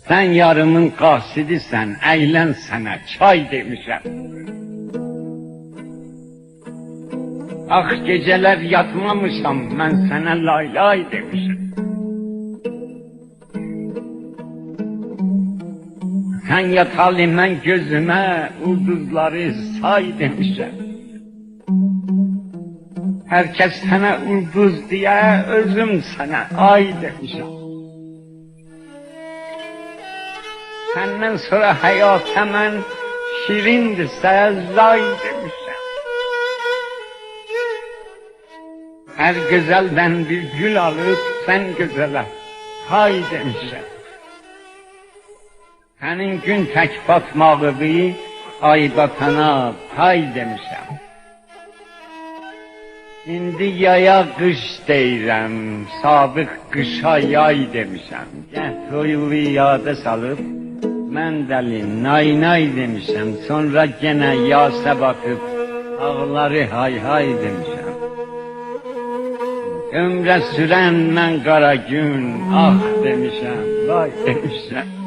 Sen yarımın qasidisən, əylən sənə çay demişəm. Ax gecələr yatmamışam, mən sənə lay lay demişəm. Sen yatalı mən gözümə ulduzları say demişəm. Herkes sənə ulduz diye, özüm sənə ay demişəm. Senden sonra hayata mən şirindirsə zay demişəm. Her güzelden bir gül alıp sen güzele hay demişəm. Senin gün tək batmağıdır, ay batana pay demişəm. İndi yaya qış deyirəm, sabıq qışa yay demişəm. Gəh toyuğu yada salıb, mən dəli nay nay demişəm. Sonra gene yasa bakıp, ağları hay hay demişəm. Ömrə sürən mən qara gün, ah demişəm, vay demişəm.